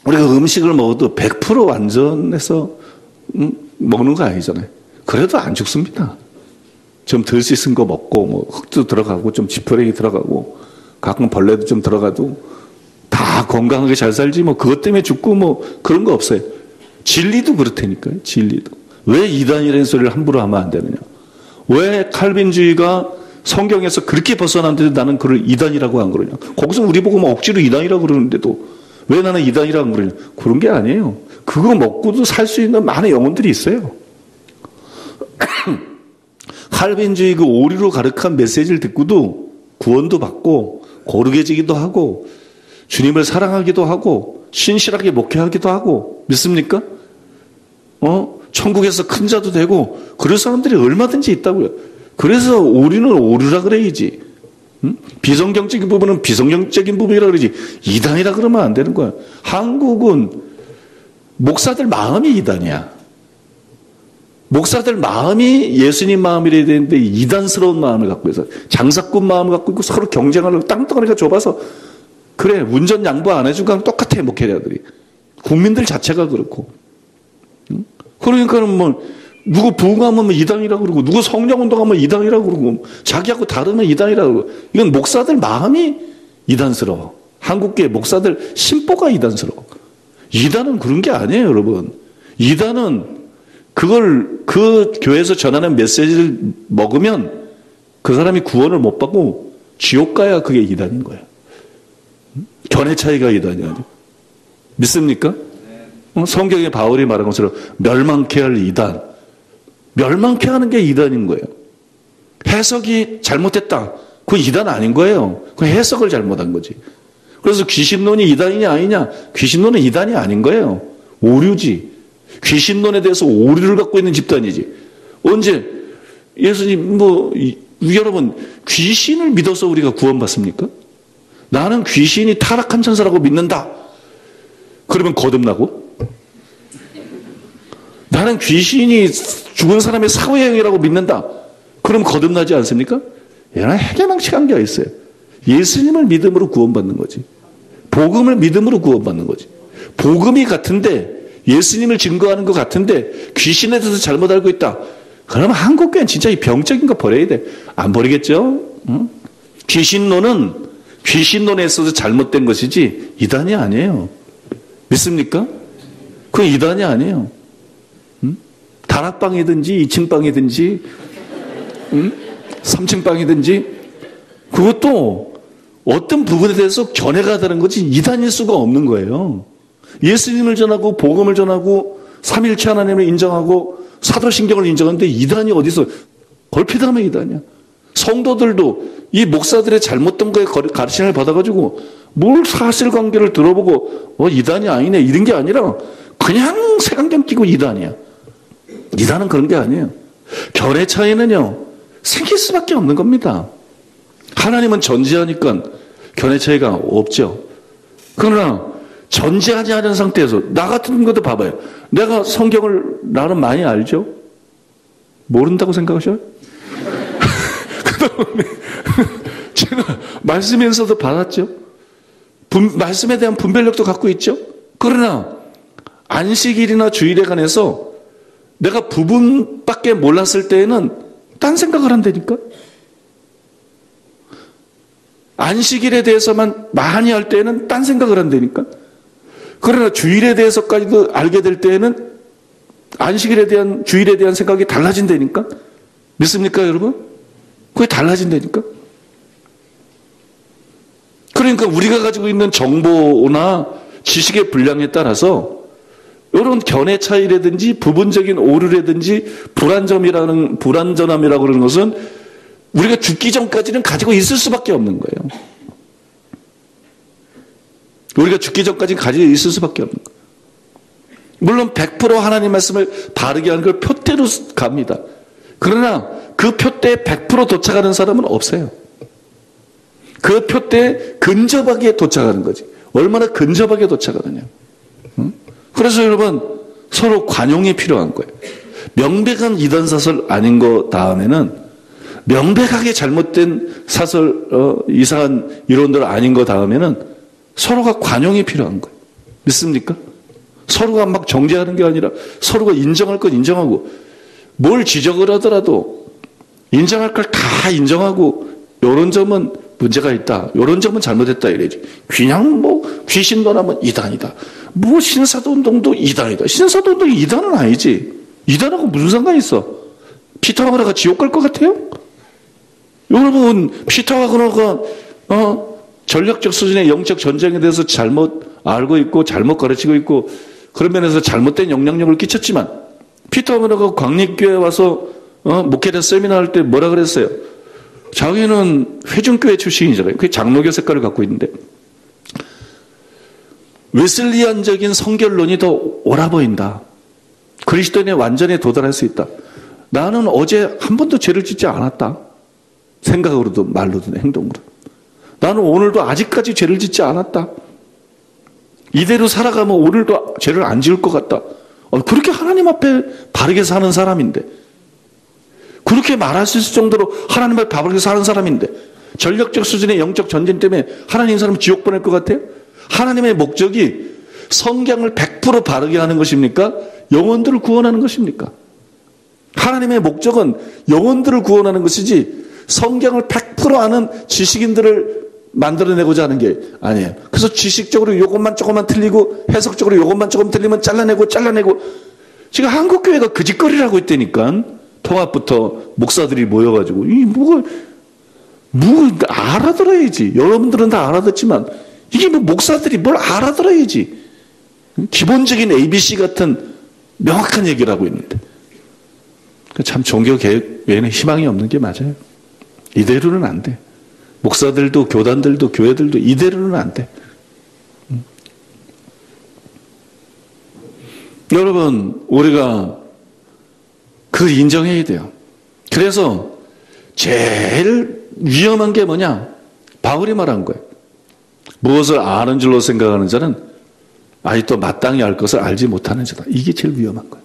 우리가 음식을 먹어도 100% 완전해서 먹는 거 아니잖아요. 그래도 안 죽습니다. 좀 덜 씻은 거 먹고 뭐 흙도 들어가고 좀 지푸레기 들어가고 가끔 벌레도 좀 들어가도 다 건강하게 잘 살지 뭐 그것 때문에 죽고 뭐 그런 거 없어요. 진리도 그렇다니까요. 진리도. 왜 이단이라는 소리를 함부로 하면 안 되느냐. 왜 칼빈주의가 성경에서 그렇게 벗어났는데 나는 그걸 이단이라고 안 그러냐. 거기서 우리 보고 막 억지로 이단이라고 그러는데도 왜 나는 이단이라고 안 그러냐. 그런 게 아니에요. 그거 먹고도 살 수 있는 많은 영혼들이 있어요. 칼빈주의 그 오류로 가르친 메시지를 듣고도 구원도 받고 거룩해지기도 하고 주님을 사랑하기도 하고 신실하게 목회하기도 하고 믿습니까? 천국에서 큰 자도 되고 그럴 사람들이 얼마든지 있다고요. 그래서 오류는 오류라 그래야지. 비성경적인 부분은 비성경적인 부분이라 그러지 이단이라 그러면 안 되는 거야. 한국은 목사들 마음이 이단이야. 목사들 마음이 예수님 마음이래야 되는데 이단스러운 마음을 갖고 있어. 장사꾼 마음을 갖고 있고 서로 경쟁하려고 땅덩어리가 좁아서 그래 운전 양보 안 해주고 그냥 똑같아 목회자들이. 국민들 자체가 그렇고. 그러니까는 뭐 누구 부흥하면 이단이라고 그러고 누구 성령운동하면 이단이라고 그러고 자기하고 다르면 이단이라고 그러고 이건 목사들 마음이 이단스러워. 한국교회 목사들 심보가 이단스러워. 이단은 그런 게 아니에요 여러분. 이단은 그걸 그 교회에서 전하는 메시지를 먹으면 그 사람이 구원을 못 받고 지옥 가야 그게 이단인 거예요. 견해 차이가 이단이 아니에요. 믿습니까? 성경에 바울이 말한 것처럼 멸망케 할 이단. 멸망케 하는 게 이단인 거예요. 해석이 잘못됐다. 그건 이단 아닌 거예요. 그 해석을 잘못한 거지. 그래서 귀신론이 이단이냐 아니냐. 귀신론은 이단이 아닌 거예요. 오류지. 귀신론에 대해서 오류를 갖고 있는 집단이지. 언제 예수님 여러분 귀신을 믿어서 우리가 구원받습니까? 나는 귀신이 타락한 천사라고 믿는다. 그러면 거듭나고? 나는 귀신이 죽은 사람의 사후행위라고 믿는다. 그럼 거듭나지 않습니까? 얘는 해계망측 한게 있어요. 예수님을 믿음으로 구원받는 거지. 복음을 믿음으로 구원받는 거지. 복음이 같은데 예수님을 증거하는 것 같은데 귀신에 대해서 잘못 알고 있다. 그러면 한국교회는 진짜 이 병적인 거 버려야 돼. 안 버리겠죠? 응? 귀신론에 있어서 잘못된 것이지 이단이 아니에요. 믿습니까? 그건 이단이 아니에요. 응? 다락방이든지 2층 방이든지 3층 방이든지 그것도 어떤 부분에 대해서 견해가 다른 거지 이단일 수가 없는 거예요. 예수님을 전하고 복음을 전하고 삼일체 하나님을 인정하고 사도신경을 인정하는데 이단이 어디서 걸핏하면 이단이야. 성도들도 이 목사들의 잘못된 거에 가르침을 받아가지고 뭘 사실관계를 들어보고 이단이 아니네 이런 게 아니라 그냥 색안경 끼고 이단이야. 이단은 그런 게 아니에요. 견해 차이는요 생길 수밖에 없는 겁니다. 하나님은 전지하니까 견해 차이가 없죠. 그러나 전지하지 않은 상태에서 나 같은 것도 봐봐요. 내가 성경을 나는 많이 알죠? 모른다고 생각하셔요? 그다음에 제가 말씀에서도 받았죠. 말씀에 대한 분별력도 갖고 있죠. 그러나 안식일이나 주일에 관해서 내가 부분밖에 몰랐을 때에는 딴 생각을 한다니까. 안식일에 대해서만 많이 할 때에는 딴 생각을 한다니까. 그러나 주일에 대해서까지도 알게 될 때에는 안식일에 대한 주일에 대한 생각이 달라진다니까. 믿습니까 여러분? 그게 달라진다니까. 그러니까 우리가 가지고 있는 정보나 지식의 분량에 따라서 이런 견해 차이라든지 부분적인 오류라든지 불완전함이라고 그러는 것은 우리가 죽기 전까지는 가지고 있을 수밖에 없는 거예요. 우리가 죽기 전까지는 가지고 있을 수밖에 없는 거예요. 물론 100% 하나님 말씀을 바르게 하는 걸 표대로 갑니다. 그러나 그 표대에 100% 도착하는 사람은 없어요. 그 표대에 근접하게 도착하는 거지. 얼마나 근접하게 도착하느냐. 그래서 여러분 서로 관용이 필요한 거예요. 명백한 이단 사설 아닌 거 다음에는 명백하게 잘못된 사설 이상한 이론들 아닌 거 다음에는 서로가 관용이 필요한 거예요. 믿습니까? 서로가 막 정죄하는 게 아니라 서로가 인정할 건 인정하고 뭘 지적을 하더라도 인정할 걸 다 인정하고 요런 점은 문제가 있다. 요런 점은 잘못했다 이래지. 그냥 뭐 귀신론하면 이단이다. 뭐 신사도운동도 이단이다. 신사도운동이 이단은 아니지. 이단하고 무슨 상관이 있어? 피터와 그노가 지옥 갈 것 같아요? 여러분 피터와 그노가 전략적 수준의 영적 전쟁에 대해서 잘못 알고 있고 잘못 가르치고 있고 그런 면에서 잘못된 영향력을 끼쳤지만 피터와 그노가 광립교회에 와서 목회자 세미나 할 때 뭐라 그랬어요? 자기는 회중교회 출신이잖아요. 그게 장로교 색깔을 갖고 있는데 웨슬리안적인 성결론이 더 옳아 보인다. 그리스도인의 완전에 도달할 수 있다. 나는 어제 한 번도 죄를 짓지 않았다. 생각으로도 말로도 행동으로. 나는 오늘도 아직까지 죄를 짓지 않았다. 이대로 살아가면 오늘도 죄를 안 지을 것 같다. 그렇게 하나님 앞에 바르게 사는 사람인데 그렇게 말할 수 있을 정도로 하나님 앞에 바르게 사는 사람인데 전력적 수준의 영적 전쟁 때문에 하나님 사람 지옥 보낼 것 같아요? 하나님의 목적이 성경을 100% 바르게 하는 것입니까? 영혼들을 구원하는 것입니까? 하나님의 목적은 영혼들을 구원하는 것이지 성경을 100% 아는 지식인들을 만들어내고자 하는 게 아니에요. 그래서 지식적으로 이것만 조금만 틀리고 해석적으로 이것만 조금 틀리면 잘라내고 지금 한국교회가 그 짓거리를 하고 있다니까. 통합부터 목사들이 모여가지고 뭐 알아들어야지. 여러분들은 다 알아듣지만 이게 뭐 목사들이 뭘 알아들어야지. 기본적인 ABC 같은 명확한 얘기를 하고 있는데 참 종교개혁 외에는 희망이 없는 게 맞아요. 이대로는 안 돼. 목사들도 교단들도 교회들도 이대로는 안 돼. 여러분 우리가 그걸 인정해야 돼요. 그래서 제일 위험한 게 뭐냐? 바울이 말한 거예요. 무엇을 아는 줄로 생각하는 자는 아직도 마땅히 알 것을 알지 못하는 자다. 이게 제일 위험한 거예요.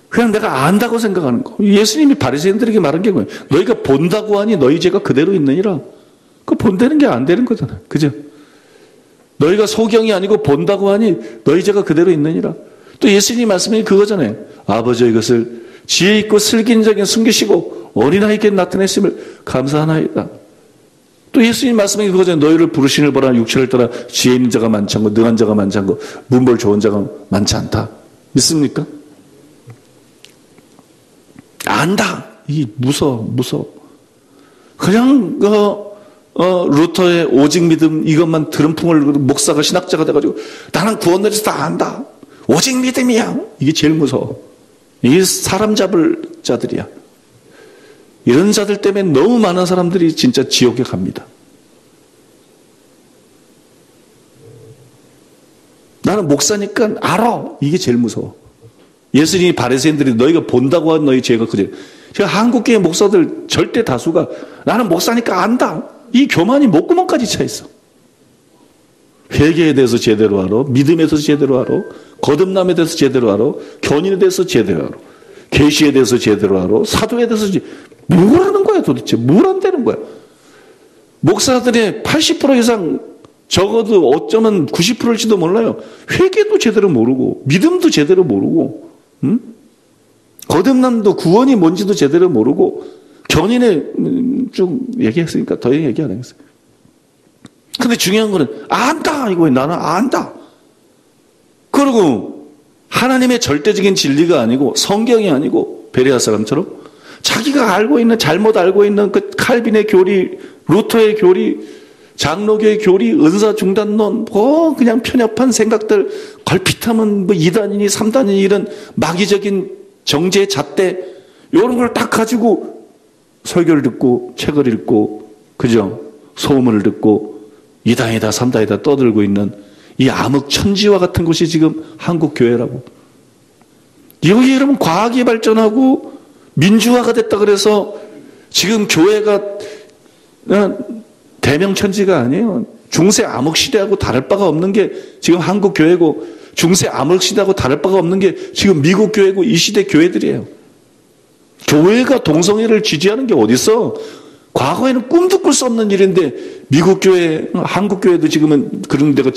그냥 내가 안다고 생각하는 거. 예수님이 바리새인들에게 말한 게 뭐예요? 너희가 본다고 하니 너희 죄가 그대로 있느니라. 그 본다는 게 안 되는 거잖아요. 그죠? 너희가 소경이 아니고 본다고 하니 너희 죄가 그대로 있느니라. 또 예수님 말씀이 그거잖아요. 아버지의 것을 지혜 있고 슬긴적인 숨기시고 어린아이에게 나타내심을 감사하나이다. 또 예수님 말씀이 그거잖아요. 너희를 부르신을 보라 육체를 따라 지혜 있는 자가 많지 않고 능한 자가 많지 않고 문벌 좋은 자가 많지 않다. 믿습니까? 안다. 이 무서워. 그냥 루터의 오직 믿음 이것만 드럼풍을 목사가 신학자가 돼가지고 나는 구원을 해서 다 안다. 오직 믿음이야. 이게 제일 무서워. 이게 사람 잡을 자들이야. 이런 자들 때문에 너무 많은 사람들이 진짜 지옥에 갑니다. 나는 목사니까 알아. 이게 제일 무서워. 예수님이 바리새인들이 너희가 본다고 한 너희 죄가 그래. 제가 한국교회 목사들 절대 다수가 나는 목사니까 안다. 이 교만이 목구멍까지 차 있어. 회개에 대해서 제대로 알아. 믿음에 대해서 제대로 알아. 거듭남에 대해서 제대로 알아. 견인에 대해서 제대로 알아. 계시에 대해서 제대로 알아. 사도에 대해서 뭘 하는 거야 도대체. 뭘 한다는 거야. 목사들의 80% 이상 적어도 어쩌면 90%일지도 몰라요. 회개도 제대로 모르고 믿음도 제대로 모르고 거듭남도 구원이 뭔지도 제대로 모르고 견인에 쭉 얘기했으니까 더 얘기 안 하겠어요. 근데 중요한 거는 안다 이거예요. 나는 안다. 그리고 하나님의 절대적인 진리가 아니고 성경이 아니고 베레아 사람처럼 자기가 알고 있는 잘못 알고 있는 그 칼빈의 교리, 루터의 교리, 장로교의 교리, 은사 중단론, 그냥 편협한 생각들, 걸핏하면 뭐 2단이니 3단이니 이런 마귀적인 정죄 잣대 이런 걸 딱 가지고 설교를 듣고 책을 읽고 그죠? 소문을 듣고 2단이다 3단이다 떠들고 있는 이 암흑천지와 같은 곳이 지금 한국 교회라고. 여기 여러분 과학이 발전하고 민주화가 됐다 그래서 지금 교회가 대명천지가 아니에요. 중세 암흑시대하고 다를 바가 없는 게 지금 한국 교회고 중세 암흑시대하고 다를 바가 없는 게 지금 미국 교회고 이 시대 교회들이에요. 교회가 동성애를 지지하는 게 어딨어? 과거에는 꿈도 꿀 수 없는 일인데 미국 교회, 한국 교회도 지금은 그런 데가